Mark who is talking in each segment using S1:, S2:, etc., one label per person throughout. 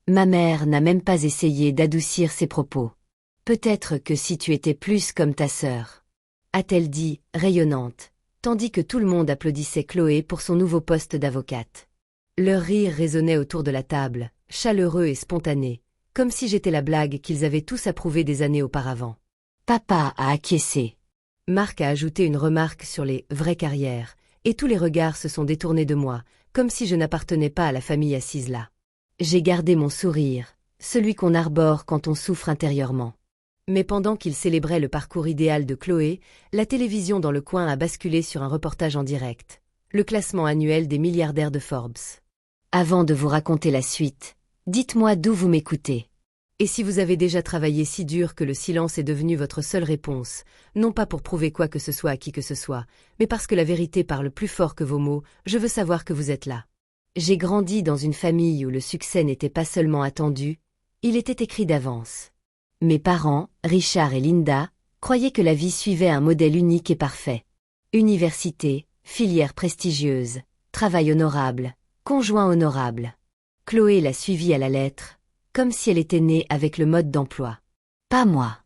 S1: Ma mère n'a même pas essayé d'adoucir ses propos. Peut-être que si tu étais plus comme ta sœur, a-t-elle dit, rayonnante, tandis que tout le monde applaudissait Chloé pour son nouveau poste d'avocate. Leur rire résonnait autour de la table, chaleureux et spontané, comme si j'étais la blague qu'ils avaient tous approuvée des années auparavant. Papa a acquiescé. Marc a ajouté une remarque sur les « vraies carrières », et tous les regards se sont détournés de moi, comme si je n'appartenais pas à la famille assise là. J'ai gardé mon sourire, celui qu'on arbore quand on souffre intérieurement. Mais pendant qu'il célébrait le parcours idéal de Chloé, la télévision dans le coin a basculé sur un reportage en direct, le classement annuel des milliardaires de Forbes. Avant de vous raconter la suite, dites-moi d'où vous m'écoutez. Et si vous avez déjà travaillé si dur que le silence est devenu votre seule réponse, non pas pour prouver quoi que ce soit à qui que ce soit, mais parce que la vérité parle plus fort que vos mots, je veux savoir que vous êtes là. J'ai grandi dans une famille où le succès n'était pas seulement attendu, il était écrit d'avance. Mes parents, Richard et Linda, croyaient que la vie suivait un modèle unique et parfait. Université, filière prestigieuse, travail honorable, conjoint honorable. Chloé l'a suivi à la lettre, comme si elle était née avec le mode d'emploi. Pas moi.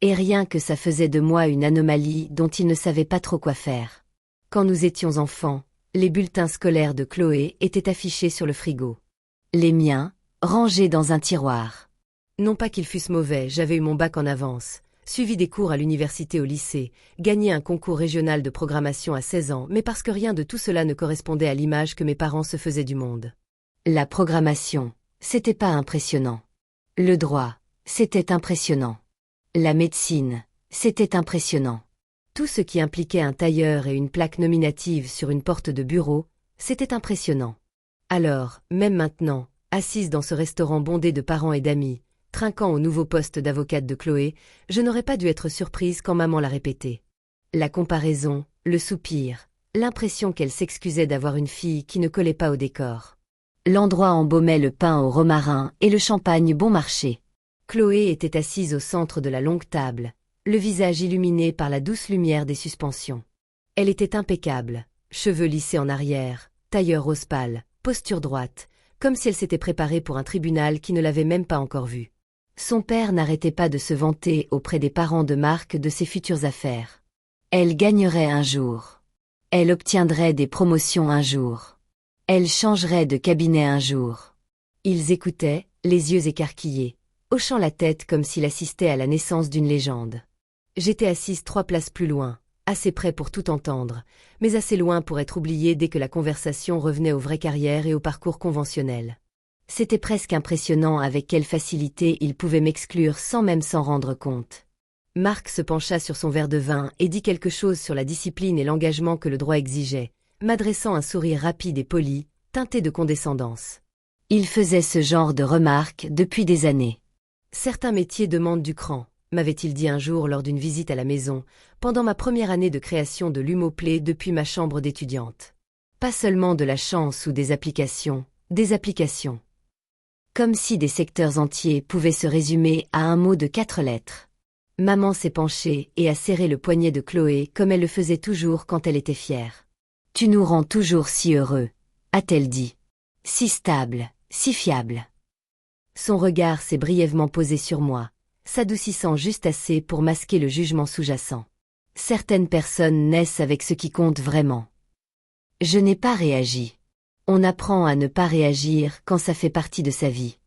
S1: Et rien que ça faisait de moi une anomalie dont il ne savait pas trop quoi faire. Quand nous étions enfants, les bulletins scolaires de Chloé étaient affichés sur le frigo. Les miens, rangés dans un tiroir. Non pas qu'ils fussent mauvais, j'avais eu mon bac en avance, suivi des cours à l'université au lycée, gagné un concours régional de programmation à 16 ans, mais parce que rien de tout cela ne correspondait à l'image que mes parents se faisaient du monde. La programmation, c'était pas impressionnant. Le droit, c'était impressionnant. La médecine, c'était impressionnant. Tout ce qui impliquait un tailleur et une plaque nominative sur une porte de bureau, c'était impressionnant. Alors, même maintenant, assise dans ce restaurant bondé de parents et d'amis, trinquant au nouveau poste d'avocate de Chloé, je n'aurais pas dû être surprise quand maman l'a répété. La comparaison, le soupir, l'impression qu'elle s'excusait d'avoir une fille qui ne collait pas au décor. L'endroit embaumait le pain au romarin et le champagne bon marché. Chloé était assise au centre de la longue table, le visage illuminé par la douce lumière des suspensions. Elle était impeccable, cheveux lissés en arrière, tailleur rose pâle, posture droite, comme si elle s'était préparée pour un tribunal qui ne l'avait même pas encore vue. Son père n'arrêtait pas de se vanter auprès des parents de Marc de ses futures affaires. Elle gagnerait un jour. Elle obtiendrait des promotions un jour. Elle changerait de cabinet un jour. Ils écoutaient, les yeux écarquillés, hochant la tête comme s'il assistait à la naissance d'une légende. J'étais assise 3 places plus loin, assez près pour tout entendre, mais assez loin pour être oubliée dès que la conversation revenait aux vraies carrières et au parcours conventionnel. C'était presque impressionnant avec quelle facilité il pouvait m'exclure sans même s'en rendre compte. Marc se pencha sur son verre de vin et dit quelque chose sur la discipline et l'engagement que le droit exigeait, m'adressant un sourire rapide et poli, teinté de condescendance. Il faisait ce genre de remarques depuis des années. Certains métiers demandent du cran, m'avait-il dit un jour lors d'une visite à la maison, pendant ma première année de création de l'Humoplay depuis ma chambre d'étudiante. Pas seulement de la chance ou des applications. Comme si des secteurs entiers pouvaient se résumer à un mot de 4 lettres. Maman s'est penchée et a serré le poignet de Chloé comme elle le faisait toujours quand elle était fière. « Tu nous rends toujours si heureux », a-t-elle dit. « Si stable, si fiable. » Son regard s'est brièvement posé sur moi, s'adoucissant juste assez pour masquer le jugement sous-jacent. Certaines personnes naissent avec ce qui compte vraiment. Je n'ai pas réagi. On apprend à ne pas réagir quand ça fait partie de sa vie.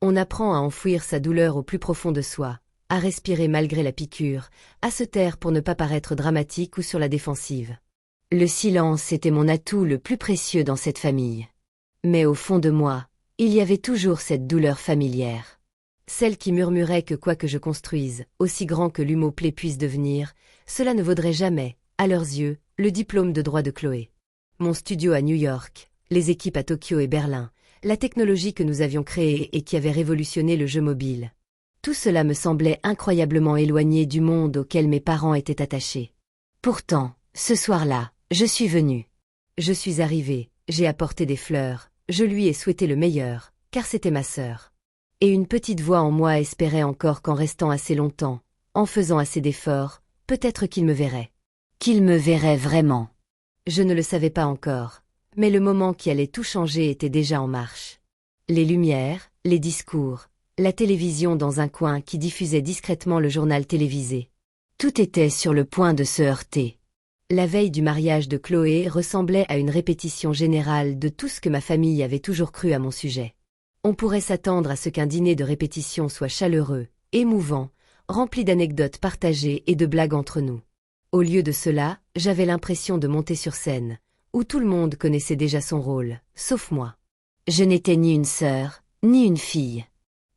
S1: On apprend à enfouir sa douleur au plus profond de soi, à respirer malgré la piqûre, à se taire pour ne pas paraître dramatique ou sur la défensive. Le silence était mon atout le plus précieux dans cette famille. Mais au fond de moi, il y avait toujours cette douleur familière. Celle qui murmurait que quoi que je construise, aussi grand que l'Humoplay puisse devenir, cela ne vaudrait jamais, à leurs yeux, le diplôme de droit de Chloé. Mon studio à New York, les équipes à Tokyo et Berlin, la technologie que nous avions créée et qui avait révolutionné le jeu mobile. Tout cela me semblait incroyablement éloigné du monde auquel mes parents étaient attachés. Pourtant, ce soir-là, je suis venue. Je suis arrivée, j'ai apporté des fleurs, je lui ai souhaité le meilleur, car c'était ma sœur. Et une petite voix en moi espérait encore qu'en restant assez longtemps, en faisant assez d'efforts, peut-être qu'il me verrait. Qu'il me verrait vraiment. Je ne le savais pas encore, mais le moment qui allait tout changer était déjà en marche. Les lumières, les discours, la télévision dans un coin qui diffusait discrètement le journal télévisé. Tout était sur le point de se heurter. La veille du mariage de Chloé ressemblait à une répétition générale de tout ce que ma famille avait toujours cru à mon sujet. On pourrait s'attendre à ce qu'un dîner de répétition soit chaleureux, émouvant, rempli d'anecdotes partagées et de blagues entre nous. Au lieu de cela, j'avais l'impression de monter sur scène, où tout le monde connaissait déjà son rôle, sauf moi. Je n'étais ni une sœur, ni une fille.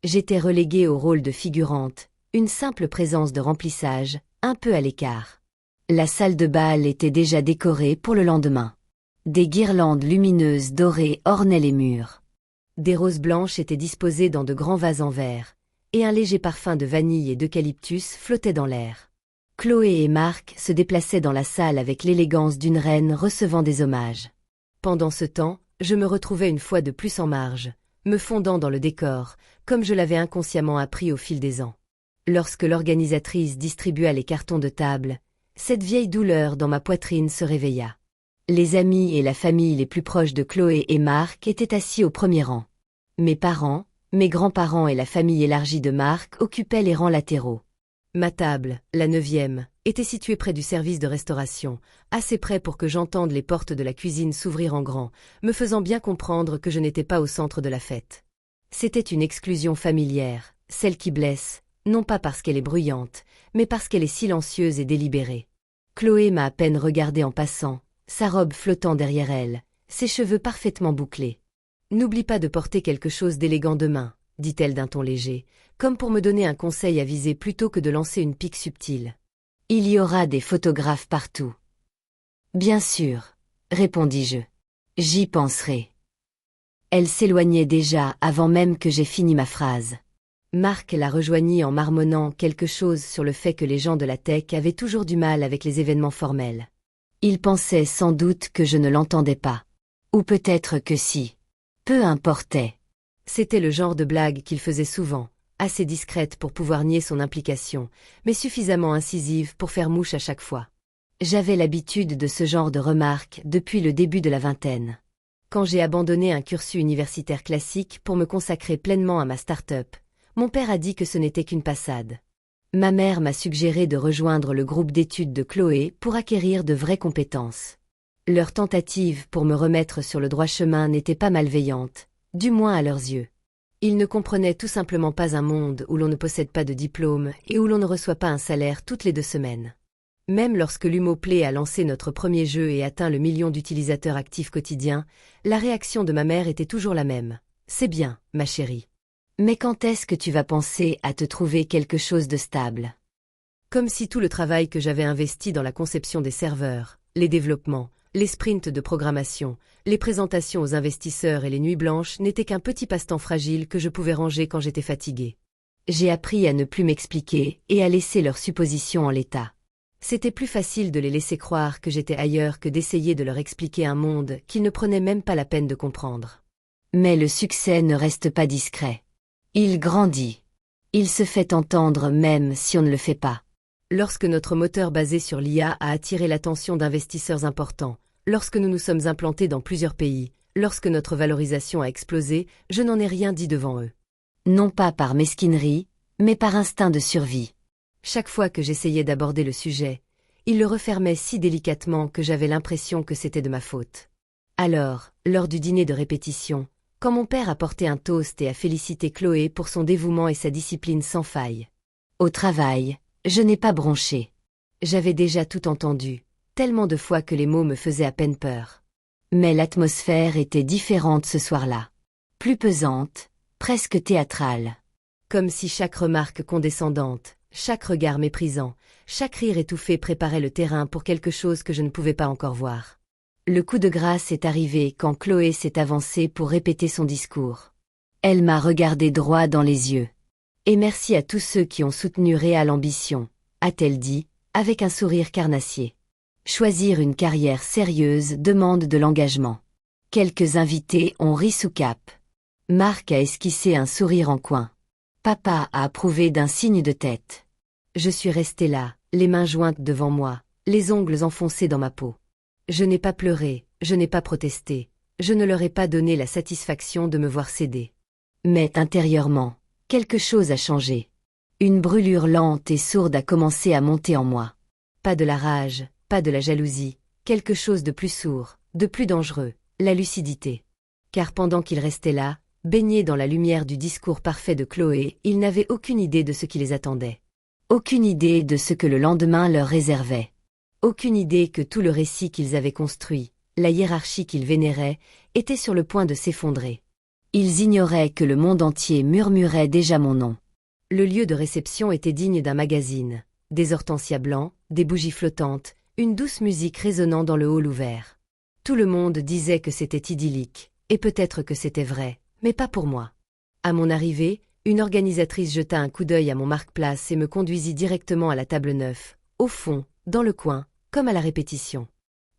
S1: J'étais reléguée au rôle de figurante, une simple présence de remplissage, un peu à l'écart. La salle de bal était déjà décorée pour le lendemain. Des guirlandes lumineuses dorées ornaient les murs. Des roses blanches étaient disposées dans de grands vases en verre, et un léger parfum de vanille et d'eucalyptus flottait dans l'air. Chloé et Marc se déplaçaient dans la salle avec l'élégance d'une reine recevant des hommages. Pendant ce temps, je me retrouvais une fois de plus en marge, me fondant dans le décor, comme je l'avais inconsciemment appris au fil des ans. Lorsque l'organisatrice distribua les cartons de table, cette vieille douleur dans ma poitrine se réveilla. Les amis et la famille les plus proches de Chloé et Marc étaient assis au premier rang. Mes parents, mes grands-parents et la famille élargie de Marc occupaient les rangs latéraux. Ma table, la 9e, était située près du service de restauration, assez près pour que j'entende les portes de la cuisine s'ouvrir en grand, me faisant bien comprendre que je n'étais pas au centre de la fête. C'était une exclusion familière, celle qui blesse, non pas parce qu'elle est bruyante, mais parce qu'elle est silencieuse et délibérée. Chloé m'a à peine regardée en passant, sa robe flottant derrière elle, ses cheveux parfaitement bouclés. « N'oublie pas de porter quelque chose d'élégant demain, » dit-elle d'un ton léger, comme pour me donner un conseil avisé plutôt que de lancer une pique subtile. « Il y aura des photographes partout. »« Bien sûr, » répondis-je. « J'y penserai. » Elle s'éloignait déjà avant même que j'aie fini ma phrase. Marc la rejoignit en marmonnant quelque chose sur le fait que les gens de la tech avaient toujours du mal avec les événements formels. Il pensait sans doute que je ne l'entendais pas. Ou peut-être que si. Peu importait. C'était le genre de blague qu'il faisait souvent, assez discrète pour pouvoir nier son implication, mais suffisamment incisive pour faire mouche à chaque fois. J'avais l'habitude de ce genre de remarques depuis le début de la vingtaine. Quand j'ai abandonné un cursus universitaire classique pour me consacrer pleinement à ma start-up, mon père a dit que ce n'était qu'une passade. Ma mère m'a suggéré de rejoindre le groupe d'études de Chloé pour acquérir de vraies compétences. Leur tentative pour me remettre sur le droit chemin n'était pas malveillante, du moins à leurs yeux. Ils ne comprenaient tout simplement pas un monde où l'on ne possède pas de diplôme et où l'on ne reçoit pas un salaire toutes les 2 semaines. Même lorsque l'Humoplay a lancé notre premier jeu et atteint le 1 million d'utilisateurs actifs quotidiens, la réaction de ma mère était toujours la même. « C'est bien, ma chérie. Mais quand est-ce que tu vas penser à te trouver quelque chose de stable ?» Comme si tout le travail que j'avais investi dans la conception des serveurs, les développements, les sprints de programmation, les présentations aux investisseurs et les nuits blanches n'étaient qu'un petit passe-temps fragile que je pouvais ranger quand j'étais fatiguée. J'ai appris à ne plus m'expliquer et à laisser leurs suppositions en l'état. C'était plus facile de les laisser croire que j'étais ailleurs que d'essayer de leur expliquer un monde qu'ils ne prenaient même pas la peine de comprendre. Mais le succès ne reste pas discret. Il grandit. Il se fait entendre même si on ne le fait pas. Lorsque notre moteur basé sur l'IA a attiré l'attention d'investisseurs importants, lorsque nous nous sommes implantés dans plusieurs pays, lorsque notre valorisation a explosé, je n'en ai rien dit devant eux. Non pas par mesquinerie, mais par instinct de survie. Chaque fois que j'essayais d'aborder le sujet, ils le refermaient si délicatement que j'avais l'impression que c'était de ma faute. Alors, lors du dîner de répétition, quand mon père a porté un toast et a félicité Chloé pour son dévouement et sa discipline sans faille. Au travail, je n'ai pas bronché. J'avais déjà tout entendu, tellement de fois que les mots me faisaient à peine peur. Mais l'atmosphère était différente ce soir-là. Plus pesante, presque théâtrale. Comme si chaque remarque condescendante, chaque regard méprisant, chaque rire étouffé préparait le terrain pour quelque chose que je ne pouvais pas encore voir. Le coup de grâce est arrivé quand Chloé s'est avancée pour répéter son discours. Elle m'a regardé droit dans les yeux. Et merci à tous ceux qui ont soutenu Réal Ambition, a-t-elle dit, avec un sourire carnassier. Choisir une carrière sérieuse demande de l'engagement. Quelques invités ont ri sous cap. Marc a esquissé un sourire en coin. Papa a approuvé d'un signe de tête. Je suis restée là, les mains jointes devant moi, les ongles enfoncés dans ma peau. Je n'ai pas pleuré, je n'ai pas protesté, je ne leur ai pas donné la satisfaction de me voir céder. Mais intérieurement, quelque chose a changé. Une brûlure lente et sourde a commencé à monter en moi. Pas de la rage, pas de la jalousie, quelque chose de plus sourd, de plus dangereux, la lucidité. Car pendant qu'il restait là, baigné dans la lumière du discours parfait de Chloé, ils n'avaient aucune idée de ce qui les attendait. Aucune idée de ce que le lendemain leur réservait. Aucune idée que tout le récit qu'ils avaient construit, la hiérarchie qu'ils vénéraient, était sur le point de s'effondrer. Ils ignoraient que le monde entier murmurait déjà mon nom. Le lieu de réception était digne d'un magazine. Des hortensias blancs, des bougies flottantes, une douce musique résonnant dans le hall ouvert. Tout le monde disait que c'était idyllique, et peut-être que c'était vrai, mais pas pour moi. À mon arrivée, une organisatrice jeta un coup d'œil à mon marque-place et me conduisit directement à la table 9, au fond, dans le coin, comme à la répétition.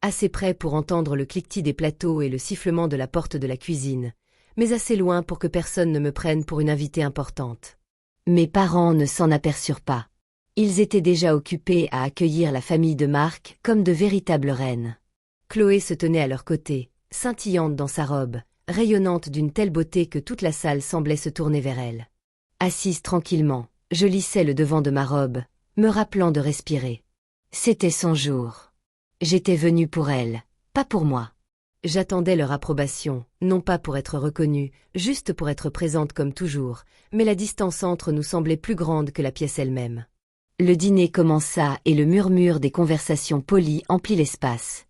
S1: Assez près pour entendre le cliquetis des plateaux et le sifflement de la porte de la cuisine, mais assez loin pour que personne ne me prenne pour une invitée importante. Mes parents ne s'en aperçurent pas. Ils étaient déjà occupés à accueillir la famille de Marc comme de véritables reines. Chloé se tenait à leur côté, scintillante dans sa robe, rayonnante d'une telle beauté que toute la salle semblait se tourner vers elle. Assise tranquillement, je lissais le devant de ma robe, me rappelant de respirer. C'était son jour. J'étais venue pour elle, pas pour moi. J'attendais leur approbation, non pas pour être reconnue, juste pour être présente comme toujours, mais la distance entre nous semblait plus grande que la pièce elle-même. Le dîner commença et le murmure des conversations polies emplit l'espace.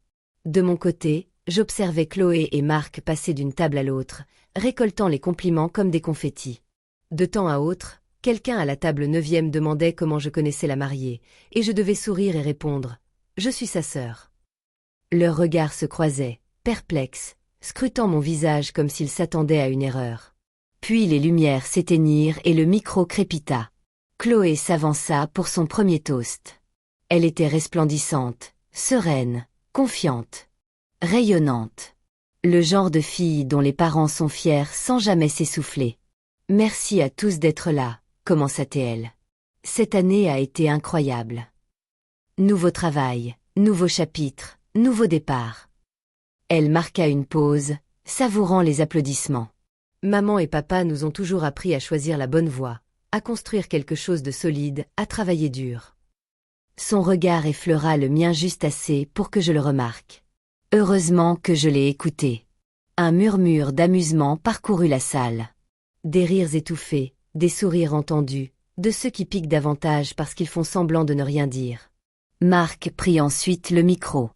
S1: De mon côté, j'observais Chloé et Marc passer d'une table à l'autre, récoltant les compliments comme des confettis. De temps à autre, quelqu'un à la table 9e demandait comment je connaissais la mariée, et je devais sourire et répondre « Je suis sa sœur ». Leurs regards se croisaient, perplexes, scrutant mon visage comme s'ils s'attendaient à une erreur. Puis les lumières s'éteignirent et le micro crépita. Chloé s'avança pour son premier toast. Elle était resplendissante, sereine, confiante, rayonnante. Le genre de fille dont les parents sont fiers sans jamais s'essouffler. « Merci à tous d'être là », commença-t-elle. « Cette année a été incroyable. Nouveau travail, nouveau chapitre, nouveau départ. » Elle marqua une pause, savourant les applaudissements. Maman et papa nous ont toujours appris à choisir la bonne voie, à construire quelque chose de solide, à travailler dur. Son regard effleura le mien juste assez pour que je le remarque. Heureusement que je l'ai écouté. Un murmure d'amusement parcourut la salle. Des rires étouffés, des sourires entendus, de ceux qui piquent davantage parce qu'ils font semblant de ne rien dire. Marc prit ensuite le micro.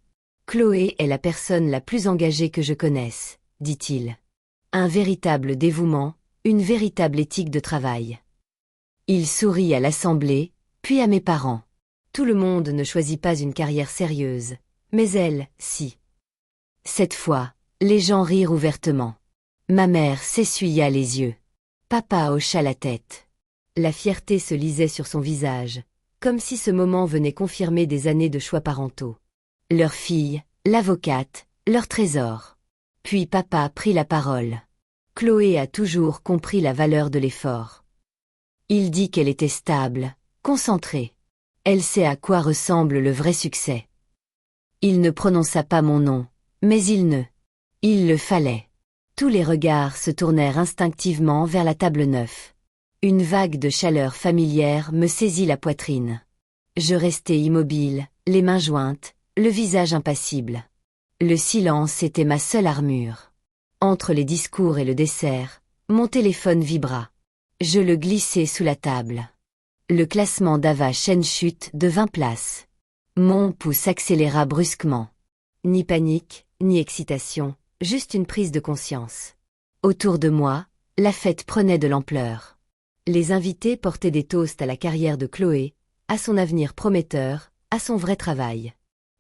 S1: « Chloé est la personne la plus engagée que je connaisse, » dit-il. « Un véritable dévouement, une véritable éthique de travail. » Il sourit à l'assemblée, puis à mes parents. Tout le monde ne choisit pas une carrière sérieuse, mais elle, si. Cette fois, les gens rirent ouvertement. Ma mère s'essuya les yeux. Papa hocha la tête. La fierté se lisait sur son visage, comme si ce moment venait confirmer des années de choix parentaux. Leur fille, l'avocate, leur trésor. Puis papa prit la parole. Chloé a toujours compris la valeur de l'effort. Il dit qu'elle était stable, concentrée. Elle sait à quoi ressemble le vrai succès. Il ne prononça pas mon nom, mais il le fallait. Tous les regards se tournèrent instinctivement vers la table 9. Une vague de chaleur familière me saisit la poitrine. Je restai immobile, les mains jointes, le visage impassible. Le silence était ma seule armure. Entre les discours et le dessert, mon téléphone vibra. Je le glissai sous la table. Le classement d'Ava Chen chute de 20 places. Mon pouls s'accéléra brusquement. Ni panique, ni excitation, juste une prise de conscience. Autour de moi, la fête prenait de l'ampleur. Les invités portaient des toasts à la carrière de Chloé, à son avenir prometteur, à son vrai travail.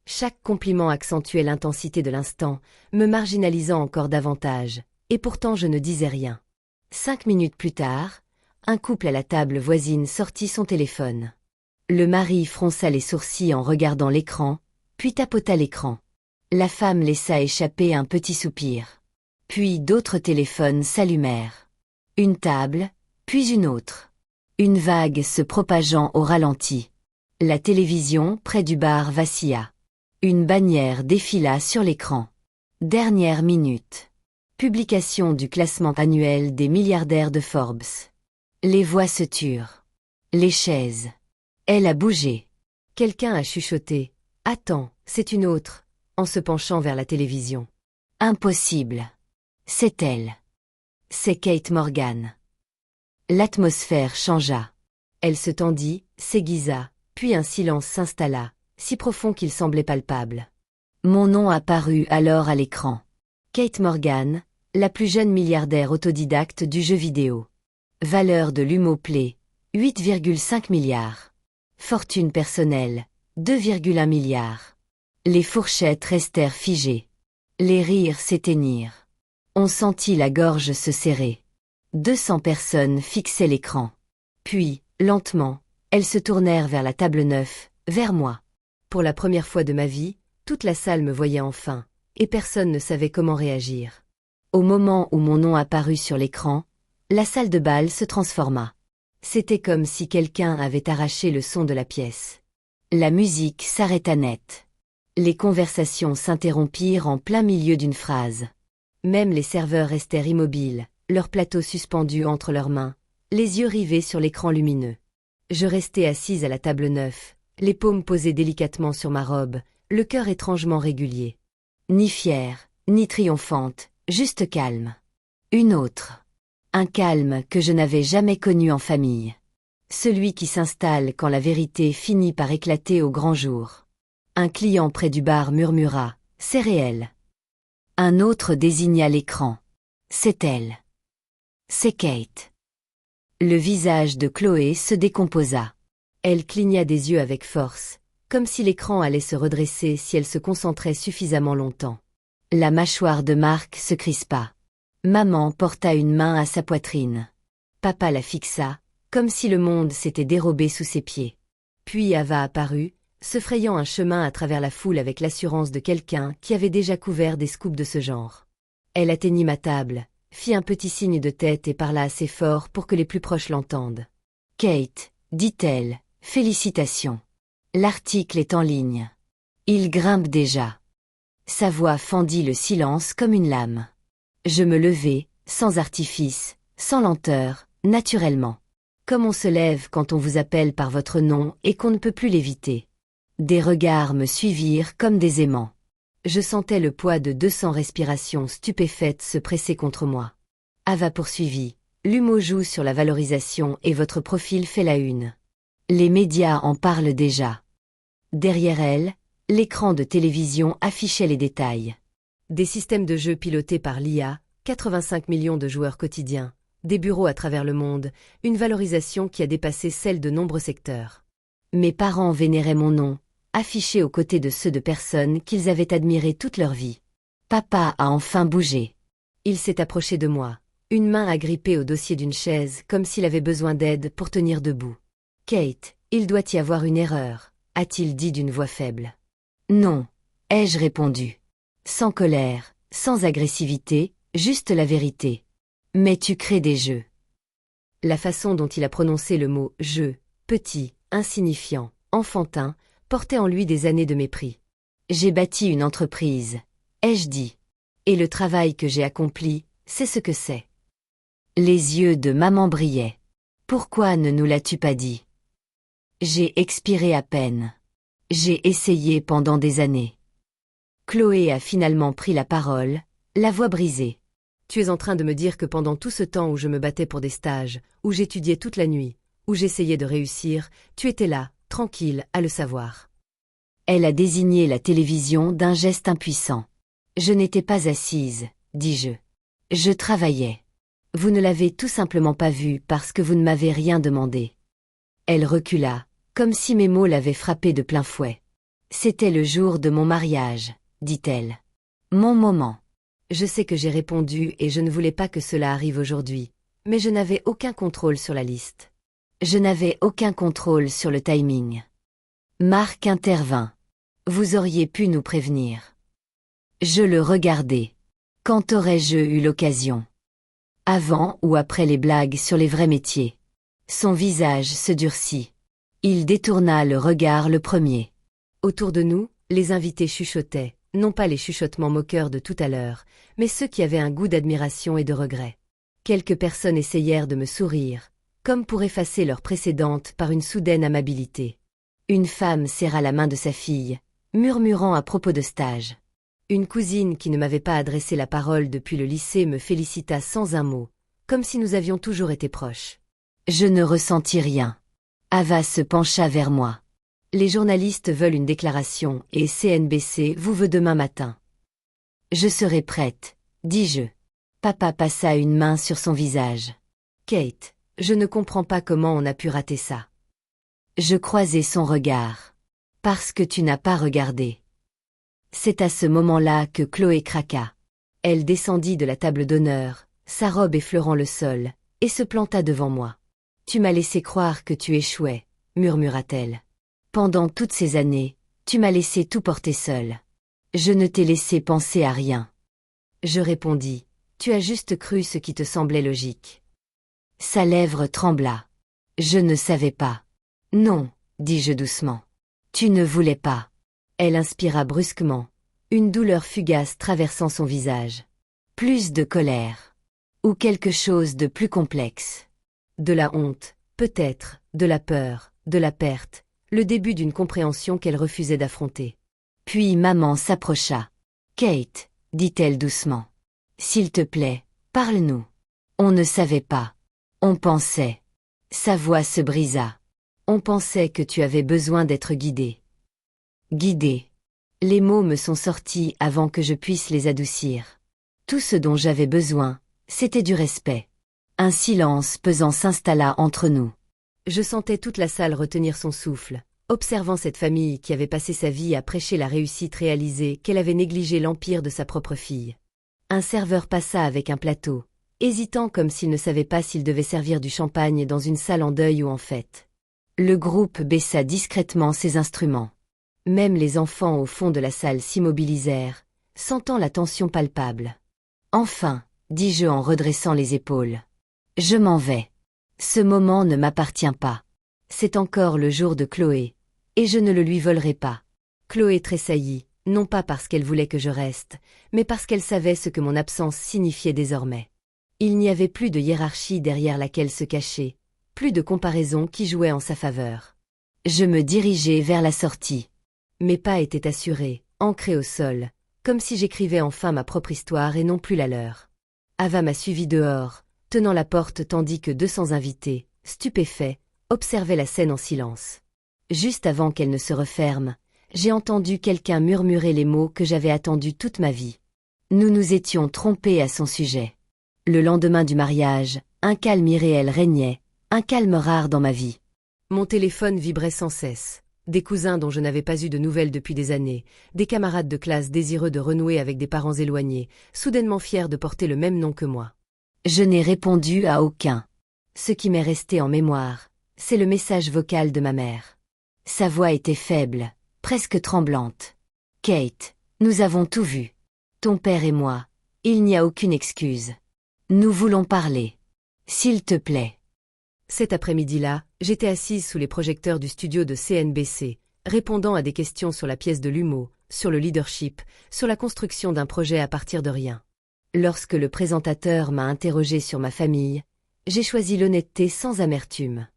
S1: Chaque compliment accentuait l'intensité de l'instant, me marginalisant encore davantage, et pourtant je ne disais rien. 5 minutes plus tard, un couple à la table voisine sortit son téléphone. Le mari fronça les sourcils en regardant l'écran, puis tapota l'écran. La femme laissa échapper un petit soupir. Puis d'autres téléphones s'allumèrent. Une table, puis une autre. Une vague se propageant au ralenti. La télévision près du bar vacilla. Une bannière défila sur l'écran. Dernière minute. Publication du classement annuel des milliardaires de Forbes. Les voix se turent. Les chaises. Elle a bougé. Quelqu'un a chuchoté. « Attends, c'est une autre », en se penchant vers la télévision. Impossible. C'est elle. C'est Kate Morgan. L'atmosphère changea. Elle se tendit, s'aiguisa, puis un silence s'installa, si profond qu'il semblait palpable. Mon nom apparut alors à l'écran. Kate Morgan, la plus jeune milliardaire autodidacte du jeu vidéo. Valeur de l'Humoplay, 8,5 milliards. Fortune personnelle, 2,1 milliards. Les fourchettes restèrent figées. Les rires s'éteignirent. On sentit la gorge se serrer. 200 personnes fixaient l'écran. Puis, lentement, elles se tournèrent vers la table 9, vers moi. Pour la première fois de ma vie, toute la salle me voyait enfin, et personne ne savait comment réagir. Au moment où mon nom apparut sur l'écran, la salle de bal se transforma. C'était comme si quelqu'un avait arraché le son de la pièce. La musique s'arrêta net. Les conversations s'interrompirent en plein milieu d'une phrase. Même les serveurs restèrent immobiles, leurs plateaux suspendus entre leurs mains, les yeux rivés sur l'écran lumineux. Je restais assise à la table 9, les paumes posées délicatement sur ma robe, le cœur étrangement régulier. Ni fière, ni triomphante, juste calme. Une autre. Un calme que je n'avais jamais connu en famille. Celui qui s'installe quand la vérité finit par éclater au grand jour. Un client près du bar murmura « C'est réel ». Un autre désigna l'écran. C'est elle. C'est Kate. Le visage de Chloé se décomposa. Elle cligna des yeux avec force, comme si l'écran allait se redresser si elle se concentrait suffisamment longtemps. La mâchoire de Marc se crispa. Maman porta une main à sa poitrine. Papa la fixa, comme si le monde s'était dérobé sous ses pieds. Puis Ava apparut, se frayant un chemin à travers la foule avec l'assurance de quelqu'un qui avait déjà couvert des scoops de ce genre. Elle atteignit ma table, fit un petit signe de tête et parla assez fort pour que les plus proches l'entendent. « Kate, dit-elle, félicitations. L'article est en ligne. Il grimpe déjà. » Sa voix fendit le silence comme une lame. Je me levai, sans artifice, sans lenteur, naturellement. Comme on se lève quand on vous appelle par votre nom et qu'on ne peut plus l'éviter. Des regards me suivirent comme des aimants. Je sentais le poids de 200 respirations stupéfaites se presser contre moi. Ava poursuivit. L'humo joue sur la valorisation et votre profil fait la une. Les médias en parlent déjà. Derrière elle, l'écran de télévision affichait les détails. Des systèmes de jeux pilotés par l'IA, 85 millions de joueurs quotidiens, des bureaux à travers le monde, une valorisation qui a dépassé celle de nombreux secteurs. Mes parents vénéraient mon nom, affiché aux côtés de ceux de personnes qu'ils avaient admirées toute leur vie. Papa a enfin bougé. Il s'est approché de moi, une main agrippée au dossier d'une chaise comme s'il avait besoin d'aide pour tenir debout. « Kate, il doit y avoir une erreur », a-t-il dit d'une voix faible. « Non, ai-je répondu. Sans colère, sans agressivité, juste la vérité. Mais tu crées des jeux. » La façon dont il a prononcé le mot « jeu », petit, insignifiant, enfantin, portait en lui des années de mépris. J'ai bâti une entreprise, ai-je dit. Et le travail que j'ai accompli, c'est ce que c'est. Les yeux de maman brillaient. Pourquoi ne nous l'as-tu pas dit? J'ai expiré à peine. J'ai essayé pendant des années. Chloé a finalement pris la parole, la voix brisée. Tu es en train de me dire que pendant tout ce temps où je me battais pour des stages, où j'étudiais toute la nuit, où j'essayais de réussir, tu étais là, tranquille, à le savoir. Elle a désigné la télévision d'un geste impuissant. Je n'étais pas assise, dis-je. Je travaillais. Vous ne l'avez tout simplement pas vu parce que vous ne m'avez rien demandé. Elle recula, comme si mes mots l'avaient frappée de plein fouet. C'était le jour de mon mariage, dit-elle. Mon moment. Je sais que j'ai répondu et je ne voulais pas que cela arrive aujourd'hui, mais je n'avais aucun contrôle sur la liste. Je n'avais aucun contrôle sur le timing. Marc intervint. Vous auriez pu nous prévenir. Je le regardais. Quand aurais-je eu l'occasion? Avant ou après les blagues sur les vrais métiers? Son visage se durcit. Il détourna le regard le premier. Autour de nous, les invités chuchotaient. Non pas les chuchotements moqueurs de tout à l'heure, mais ceux qui avaient un goût d'admiration et de regret. Quelques personnes essayèrent de me sourire, comme pour effacer leur précédente par une soudaine amabilité. Une femme serra la main de sa fille, murmurant à propos de stage. Une cousine qui ne m'avait pas adressé la parole depuis le lycée me félicita sans un mot, comme si nous avions toujours été proches. Je ne ressentis rien. Ava se pencha vers moi. Les journalistes veulent une déclaration et CNBC vous veut demain matin. Je serai prête, dis-je. Papa passa une main sur son visage. Kate, je ne comprends pas comment on a pu rater ça. Je croisai son regard. Parce que tu n'as pas regardé. C'est à ce moment-là que Chloé craqua. Elle descendit de la table d'honneur, sa robe effleurant le sol, et se planta devant moi. Tu m'as laissé croire que tu échouais, murmura-t-elle. Pendant toutes ces années, tu m'as laissé tout porter seul. Je ne t'ai laissé penser à rien. Je répondis, tu as juste cru ce qui te semblait logique. Sa lèvre trembla. Je ne savais pas. Non, dis-je doucement. Tu ne voulais pas. Elle inspira brusquement, une douleur fugace traversant son visage. Plus de colère. Ou quelque chose de plus complexe. De la honte, peut-être, de la peur, de la perte, le début d'une compréhension qu'elle refusait d'affronter. Puis maman s'approcha. Kate, dit-elle doucement. S'il te plaît, parle-nous. On ne savait pas. On pensait. Sa voix se brisa. On pensait que tu avais besoin d'être guidée. Guidée. Les mots me sont sortis avant que je puisse les adoucir. Tout ce dont j'avais besoin, c'était du respect. Un silence pesant s'installa entre nous. Je sentais toute la salle retenir son souffle, observant cette famille qui avait passé sa vie à prêcher la réussite réalisée qu'elle avait négligé l'empire de sa propre fille. Un serveur passa avec un plateau, hésitant comme s'il ne savait pas s'il devait servir du champagne dans une salle en deuil ou en fête. Le groupe baissa discrètement ses instruments. Même les enfants au fond de la salle s'immobilisèrent, sentant la tension palpable. Enfin, dis-je en redressant les épaules. Je m'en vais. Ce moment ne m'appartient pas. C'est encore le jour de Chloé, et je ne le lui volerai pas. Chloé tressaillit, non pas parce qu'elle voulait que je reste, mais parce qu'elle savait ce que mon absence signifiait désormais. Il n'y avait plus de hiérarchie derrière laquelle se cacher, plus de comparaison qui jouait en sa faveur. Je me dirigeai vers la sortie. Mes pas étaient assurés, ancrés au sol, comme si j'écrivais enfin ma propre histoire et non plus la leur. Ava m'a suivi dehors, tenant la porte tandis que 200 invités, stupéfaits, observaient la scène en silence. Juste avant qu'elle ne se referme, j'ai entendu quelqu'un murmurer les mots que j'avais attendus toute ma vie. Nous nous étions trompés à son sujet. Le lendemain du mariage, un calme irréel régnait, un calme rare dans ma vie. Mon téléphone vibrait sans cesse. Des cousins dont je n'avais pas eu de nouvelles depuis des années, des camarades de classe désireux de renouer avec des parents éloignés, soudainement fiers de porter le même nom que moi. Je n'ai répondu à aucun. Ce qui m'est resté en mémoire, c'est le message vocal de ma mère. Sa voix était faible, presque tremblante. « Kate, nous avons tout vu. Ton père et moi, il n'y a aucune excuse. Nous voulons parler. S'il te plaît. » Cet après-midi-là, j'étais assise sous les projecteurs du studio de CNBC, répondant à des questions sur la pièce de Lumeau, sur le leadership, sur la construction d'un projet à partir de rien. Lorsque le présentateur m'a interrogé sur ma famille, j'ai choisi l'honnêteté sans amertume.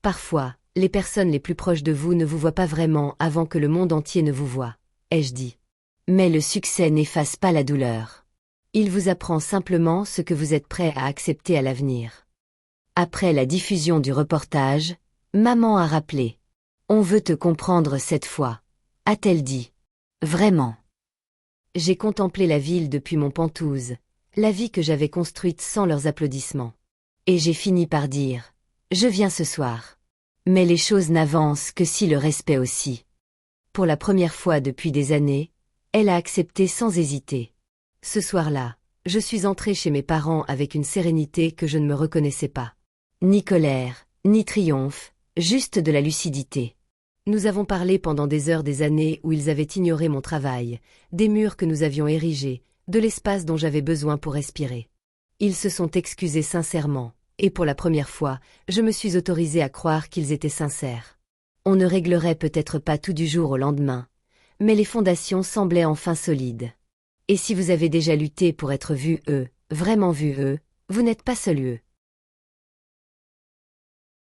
S1: Parfois, les personnes les plus proches de vous ne vous voient pas vraiment avant que le monde entier ne vous voie, ai-je dit. Mais le succès n'efface pas la douleur. Il vous apprend simplement ce que vous êtes prêt à accepter à l'avenir. Après la diffusion du reportage, maman a rappelé. « On veut te comprendre cette fois », a-t-elle dit. « Vraiment. » J'ai contemplé la ville depuis mon Penthouse, la vie que j'avais construite sans leurs applaudissements. Et j'ai fini par dire « Je viens ce soir. » Mais les choses n'avancent que si le respect aussi. Pour la première fois depuis des années, elle a accepté sans hésiter. Ce soir-là, je suis entrée chez mes parents avec une sérénité que je ne me reconnaissais pas. Ni colère, ni triomphe, juste de la lucidité. Nous avons parlé pendant des heures des années où ils avaient ignoré mon travail, des murs que nous avions érigés, de l'espace dont j'avais besoin pour respirer. Ils se sont excusés sincèrement, et pour la première fois, je me suis autorisée à croire qu'ils étaient sincères. On ne réglerait peut-être pas tout du jour au lendemain, mais les fondations semblaient enfin solides. Et si vous avez déjà lutté pour être vu, vraiment vu, vous n'êtes pas seul.